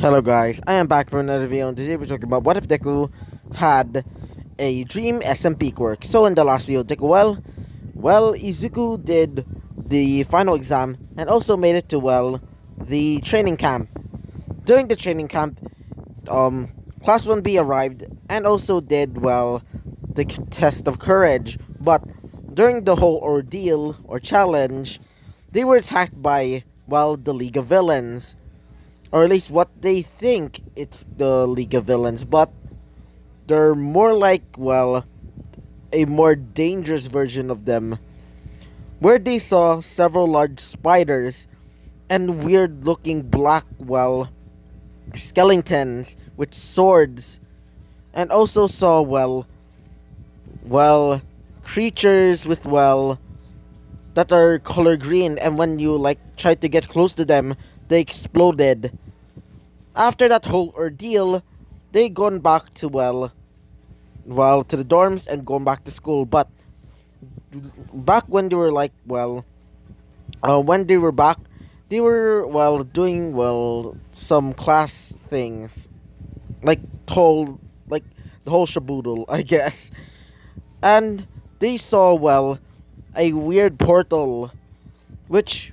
Hello guys, I am back for another video and today we're talking about what if Deku had a dream SMP quirk. So in the last video, Izuku did the final exam and also made it to, the training camp. During the training camp, Class 1B arrived and also did, the test of courage. But during the whole ordeal or challenge, they were attacked by, the League of Villains, or at least what they think it's the League of Villains, but they're more like, a more dangerous version of them, where they saw several large spiders and weird looking black, skeletons with swords, and also saw, creatures with, that are color green, and when you, tried to get close to them, they exploded. After that whole ordeal, they gone back to, to the dorms and gone back to school. But back when they were when they were back, they were, doing, some class things, like like the whole shaboodle, I guess. And they saw, a weird portal, which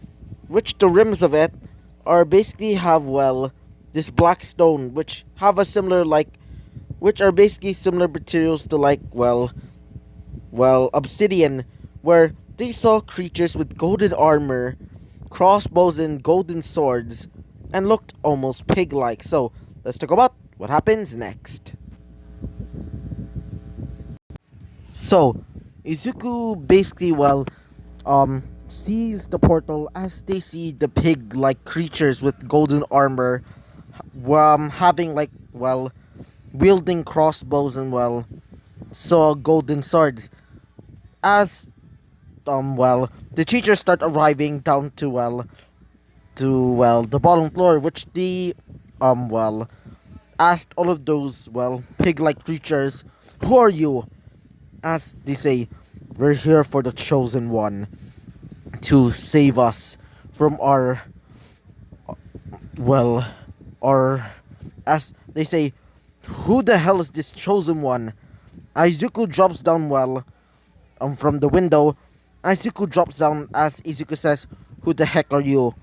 the rims of it are basically have, this black stone, which have a similar, which are basically similar materials to, obsidian, where they saw creatures with golden armor, crossbows and golden swords, and looked almost pig-like. So let's talk about what happens next. So Izuku basically, sees the portal as they see the pig-like creatures with golden armor, having, wielding crossbows and, saw golden swords. As, the teachers start arriving down to, the bottom floor, which they, asked all of those, pig-like creatures, "Who are you?" As they say, "We're here for the chosen one to save us from our, well, our," as they say, "Who the hell is this chosen one?" Izuku drops down, from the window. Izuku drops down as Izuku says, "Who the heck are you?"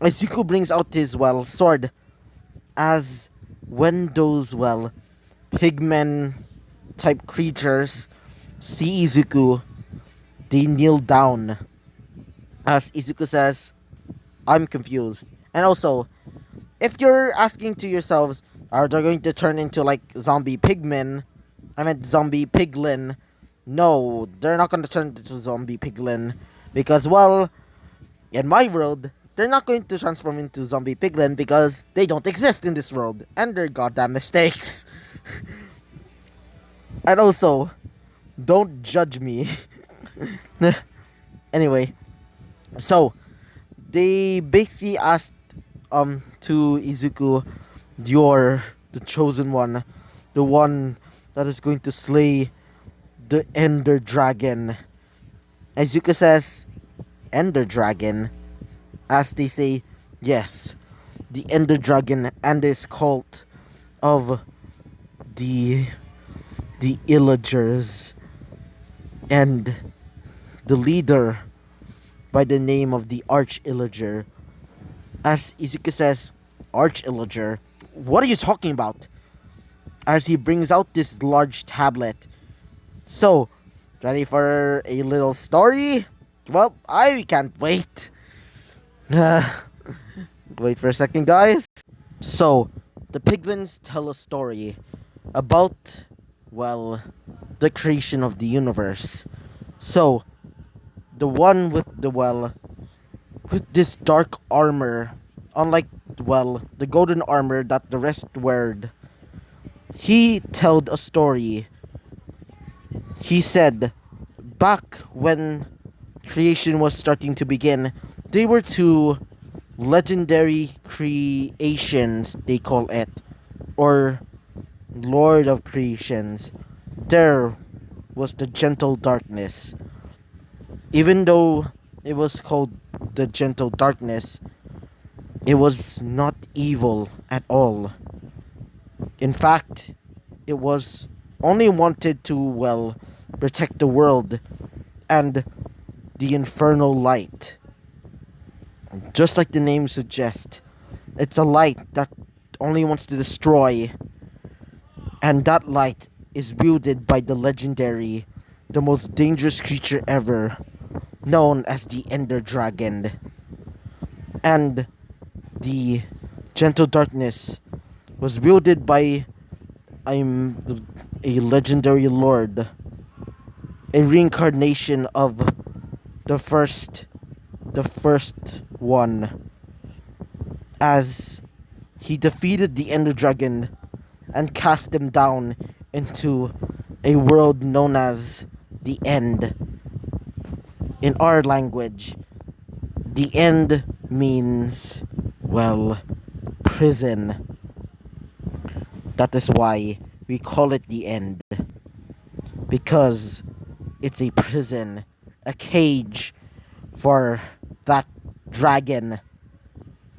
Izuku brings out his, sword. As when those, pigmen type creatures see Izuku, they kneel down. As Izuku says, "I'm confused." And also, if you're asking to yourselves, are they going to turn into, zombie pigmen? I meant zombie piglin. No, they're not going to turn into zombie piglin. Because, in my world, they're not going to transform into zombie piglin because they don't exist in this world. And they're goddamn mistakes. And also, don't judge me. Anyway, so they basically asked to Izuku, "You're the chosen one, the one that is going to slay the Ender Dragon." Izuku says, "Ender Dragon?" As they say, "Yes, the Ender Dragon and his cult of the Illagers, and the leader by the name of the Arch Illager." As Izuku says, "Arch Illager? What are you talking about?" As he brings out this large tablet. So, ready for a little story? Well, I can't wait. Wait for a second, guys. So, the piglins tell a story about, the creation of the universe. So, the one with the, with this dark armor, unlike, the golden armor that the rest wear, he told a story. He said, back when creation was starting to begin, they were two legendary creations, they call it, or Lord of Creations. There was the gentle darkness. Even though it was called the gentle darkness, It was not evil at all. In fact, it was only wanted to, well, protect the world and the infernal light. Just like the name suggests, it's a light that only wants to destroy, and that light is wielded by the legendary, the most dangerous creature ever, known as the Ender Dragon. And the gentle darkness was wielded by I'm a legendary lord, a reincarnation of the first the first one, as he defeated the Ender Dragon and cast him down into a world known as the End. In our language, the End means, well, prison. That is why we call it the End. Because it's a prison, a cage for that dragon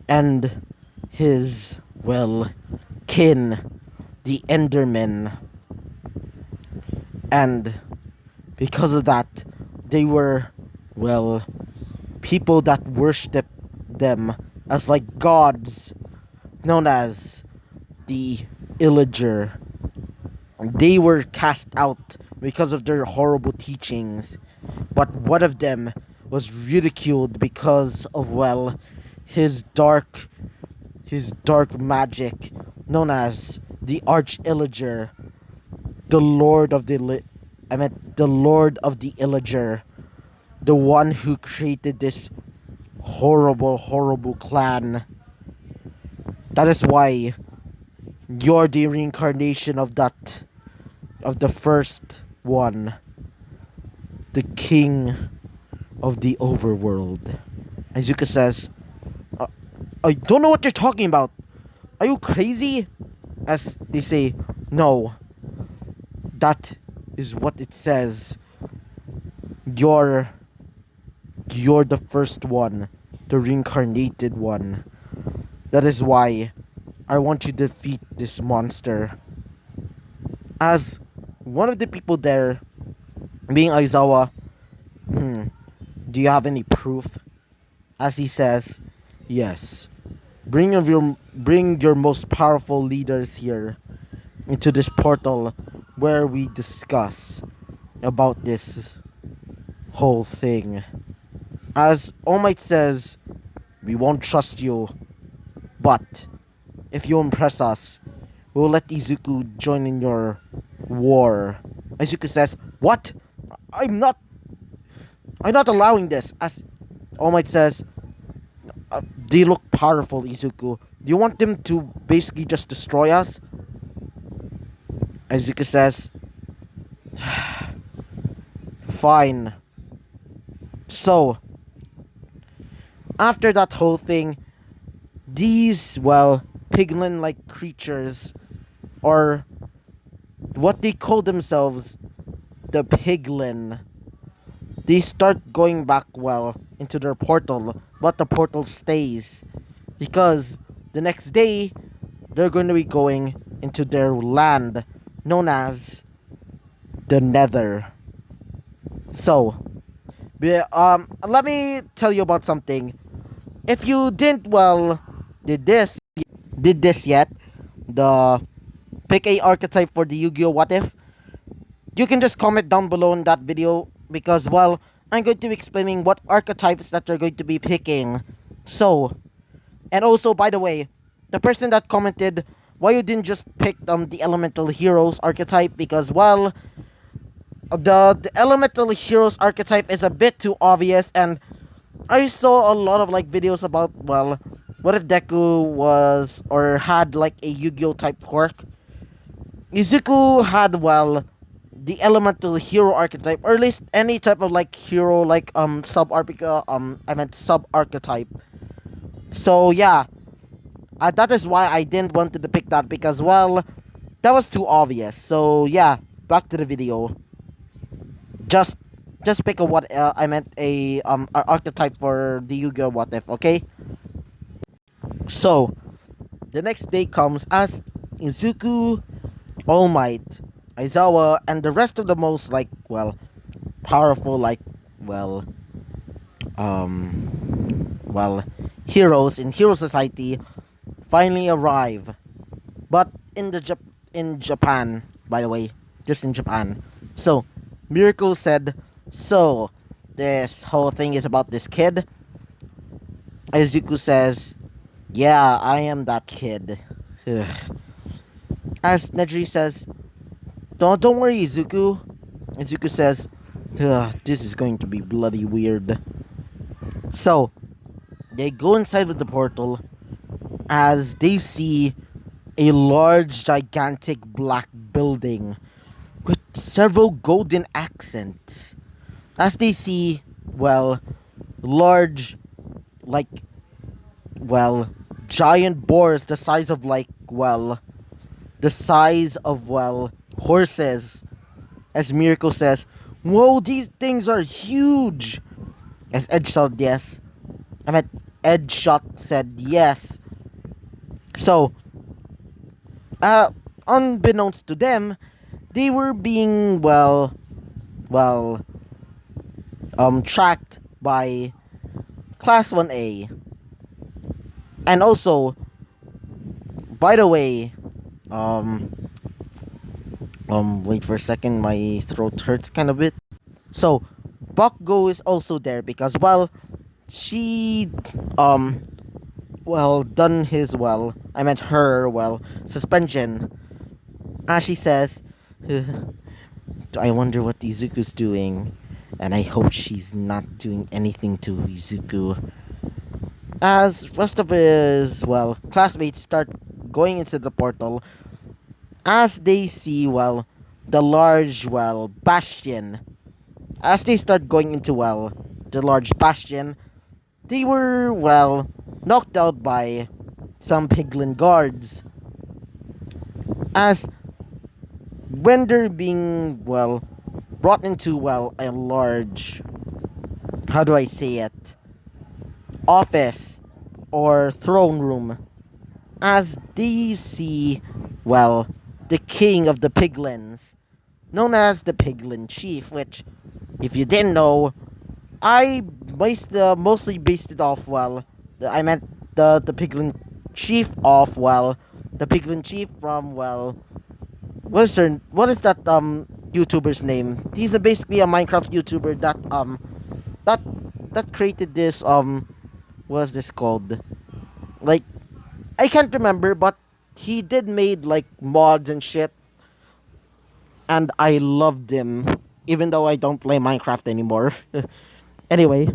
and his, well, kin, the Endermen. And because of that, they were, well, people that worshipped them as like gods, known as the Illager. They were cast out because of their horrible teachings, but one of them was ridiculed because of, well, his dark magic, known as the Arch Illager, the Lord of the the Lord of the Illager, the one who created this horrible clan. That is why you're the reincarnation of the first one, the king of the overworld. Azuka says, I don't know what you're talking about. Are you crazy? As they say, no. That is what it says. You're the first one, the reincarnated one. That is why I want you to defeat this monster. As one of the people there, being Aizawa, do you have any proof? As he says, yes. Bring your most powerful leaders here into this portal where we discuss about this whole thing. As All Might says, we won't trust you, but if you impress us, we'll let Izuku join in your war. Izuku says, what? I'm not allowing this. As All Might says, they look powerful, Izuku. Do you want them to basically just destroy us? Izuku says, fine. So, after that whole thing, these, well, piglin-like creatures, or what they call themselves, the piglin, they start going back, well, into their portal, but the portal stays, because the next day, they're going to be going into their land, known as the Nether. So, let me tell you about something. If you didn't, well, did this yet, the pick a archetype for the Yu-Gi-Oh! What If, you can just comment down below in that video, because, well, I'm going to be explaining what archetypes that you're going to be picking. So, and also, by the way, the person that commented why you didn't just pick the Elemental Heroes archetype, because, well, the Elemental Heroes archetype is a bit too obvious, and I saw a lot of like videos about, well, what if Deku was or had like a Yu-Gi-Oh type quirk. Izuku had, well, the Elemental Hero archetype, or at least any type of like hero, like sub archetype. So yeah, that is why I didn't want to pick that, because, well, that was too obvious. So yeah, back to the video. Just pick a a archetype for the Yu-Gi-Oh! What If, okay? So the next day comes as Izuku, All Might, Aizawa, and the rest of the most powerful well well heroes in Hero Society finally arrive. But in Japan, by the way, just in Japan. So Miracle said, so this whole thing is about this kid. Izuku says, yeah, I am that kid. As Nejiri says, don't worry, Izuku. Izuku says, this is going to be bloody weird. So they go inside with the portal as they see a large, gigantic black building with several golden accents. As they see, large, like, giant boars the size of, horses. As Miracle says, whoa, these things are huge. As Edge said yes. I meant Edge Shot said yes. So, unbeknownst to them, they were being, well, tracked by Class 1A. And also, by the way, wait for a second, my throat hurts kind of bit. So, Bakugo is also there because, she, done his, I meant her, suspension. As she says, I wonder what Izuku's doing, and I hope she's not doing anything to Izuku. As rest of his, classmates start going into the portal, as they see, the large, bastion. As they start going into, the large bastion, they were, knocked out by some piglin guards. As when they're being, brought into, a large, how do I say it, office or throne room, as they see, the king of the piglins, known as the Piglin Chief, which, if you didn't know, I mostly based it off, I meant the Piglin Chief of, the Piglin Chief from, what is that, YouTuber's name? He's basically a Minecraft YouTuber that, that created this, what is this called? Like, I can't remember, but he did made, mods and shit, and I loved him, even though I don't play Minecraft anymore. Anyway,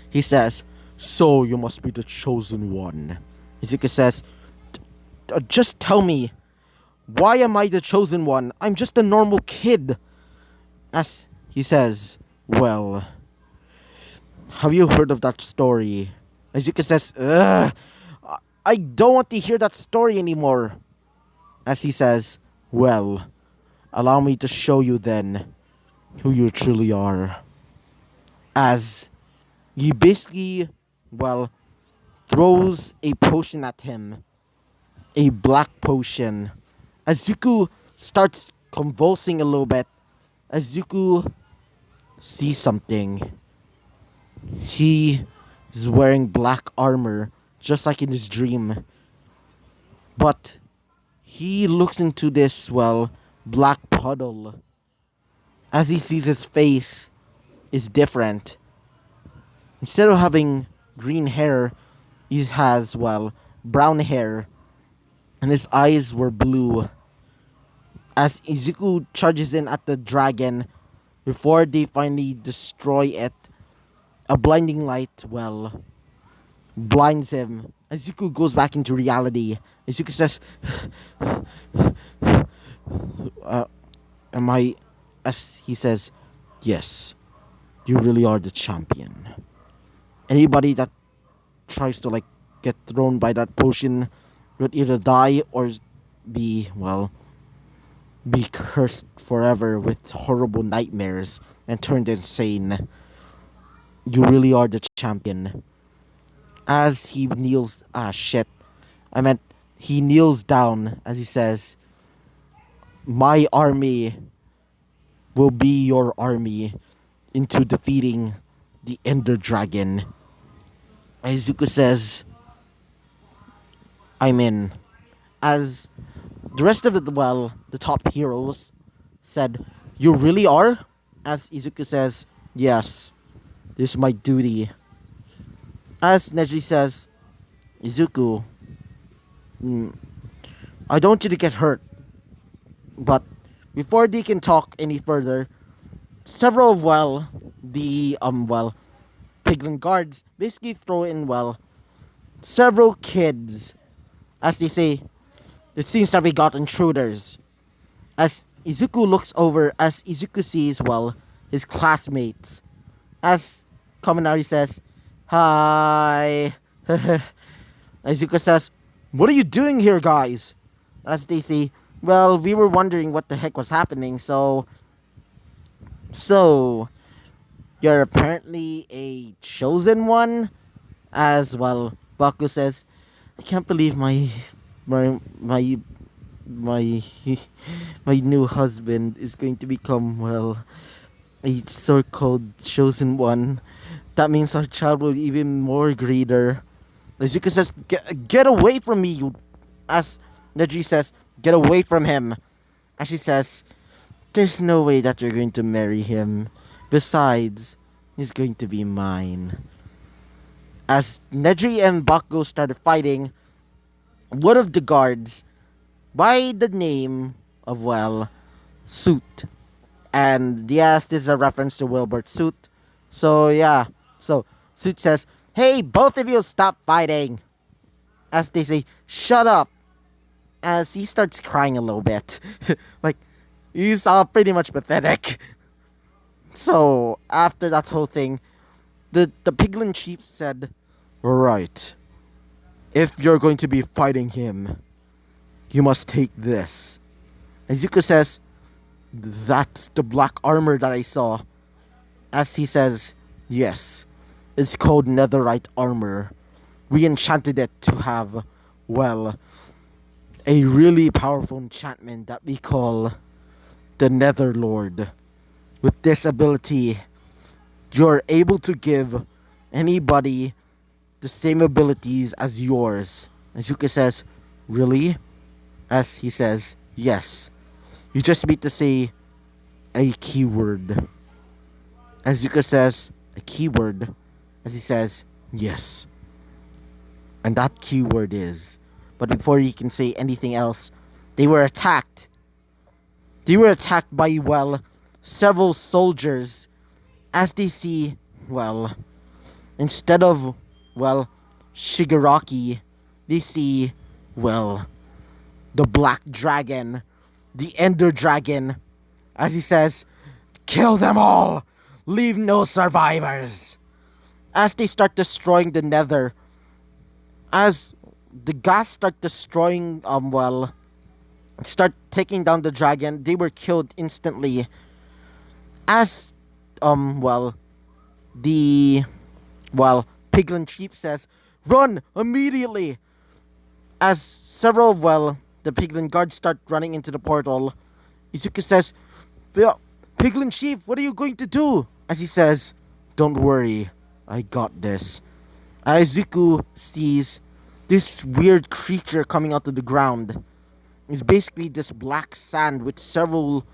he says, so you must be the chosen one. Izuku says, just tell me, why am I the chosen one? I'm just a normal kid. As he says, well, have you heard of that story? Izuku says, ugh, I don't want to hear that story anymore. As he says, well, allow me to show you then who you truly are. As he basically, throws a potion at him. A black potion. As Zuko starts convulsing a little bit, as Zuko sees something. He is wearing black armor, just like in his dream. But he looks into this, black puddle. As he sees his face is different. Instead of having green hair, he has, brown hair. And his eyes were blue. As Izuku charges in at the dragon, before they finally destroy it, a blinding light, blinds him. Izuku goes back into reality. Izuku says, am I... As he says, yes, you really are the champion. Anybody that tries to, get thrown by that potion would either die or be, be cursed forever with horrible nightmares and turned insane. You really are the champion. as he kneels. Ah, shit. I meant he kneels down as he says, "My army will be your army into defeating the Ender Dragon." Izuku says, "I'm in." As the rest of the top heroes said, "You really are?" As Izuku says, "Yes, this is my duty." As Neji says, "Izuku, mm, I don't want you to get hurt." But before they can talk any further, several piglin guards basically throw in several kids. As they say, it seems that we got intruders. As Izuku looks over, as Izuku sees his classmates. As Kaminari says, "Hi." Izuku says, "What are you doing here, guys?" As they say, "Well, we were wondering what the heck was happening, so you're apparently a chosen one." As Baku says, "I can't believe my my my new husband is going to become a so-called chosen one. That means our child will be even more greater." Izuku says, Get away from me, you." As Neji says, "Get away from him." As she says, "There's no way that you're going to marry him. Besides, he's going to be mine." As Neji and Bakugo started fighting, one of the guards, by the name of, Suit. And yes, this is a reference to Wilbert Suit. So, yeah. So, Suit says, "Hey, both of you stop fighting." As they say, "Shut up." As he starts crying a little bit. Like, he's pretty much pathetic. So, after that whole thing, the Piglin chief said, "Right, if you're going to be fighting him, you must take this." Izuku says, "That's the black armor that I saw." As he says, "Yes, it's called netherite armor. We enchanted it to have, well, a really powerful enchantment that we call the Nether Lord. With this ability, you're able to give anybody the same abilities as yours." Izuku says, "Really?" As he says, "Yes. You just need to say a keyword." As Izuku says, "A keyword?" As he says, "Yes. And that keyword is..." But before he can say anything else, they were attacked. They were attacked by, several soldiers. As they see, instead of, Shigaraki, they see, the black dragon, the Ender Dragon. As he says, "Kill them all! Leave no survivors!" As they start destroying the nether, as the gas start destroying, start taking down the dragon, they were killed instantly. As, the, Piglin Chief says, "Run immediately!" As several, the Piglin guards start running into the portal, Izuku says, "Piglin Chief, what are you going to do?" As he says, "Don't worry, I got this." Izuku sees this weird creature coming out of the ground. It's basically this black sand with several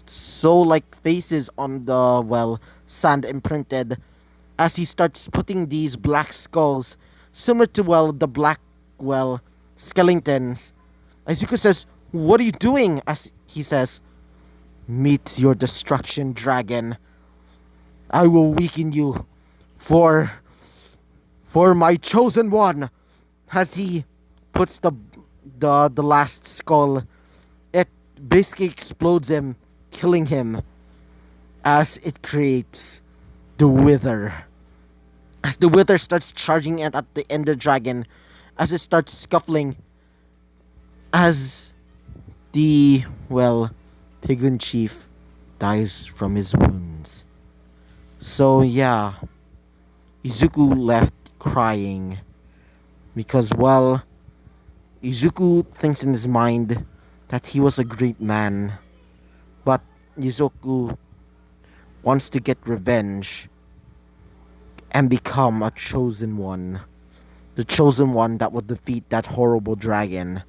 soul-like faces on the, sand imprinted. As he starts putting these black skulls, similar to, the black, skeletons. Izuku says, "What are you doing?" As he says, "Meet your destruction, dragon. I will weaken you for my chosen one." As he puts the last skull, it basically explodes him, killing him. As it creates the Wither. As the Wither starts charging it at the Ender Dragon, as it starts scuffling, as the, Piglin Chief dies from his wounds. So yeah, Izuku left crying. because, well, Izuku thinks in his mind that he was a great man, but Izuku wants to get revenge and become a chosen one. The chosen one that would defeat that horrible dragon.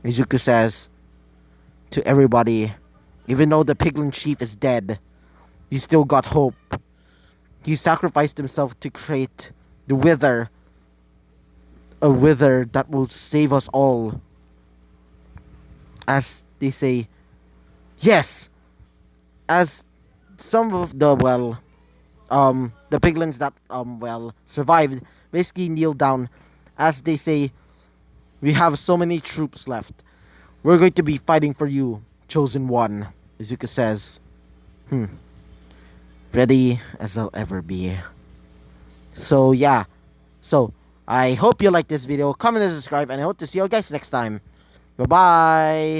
Izuku says to everybody, even though the piglin chief is dead, you still got hope. He sacrificed himself to create the wither, a wither that will save us all. As they say, yes, as some of the, well, the piglins that survived basically kneel down as they say, we have so many troops left. We're going to be fighting for you, chosen one. Izuku says, ready as I'll ever be. So yeah. So I hope you like this video. Comment and subscribe, and I hope to see you guys next time. Bye bye.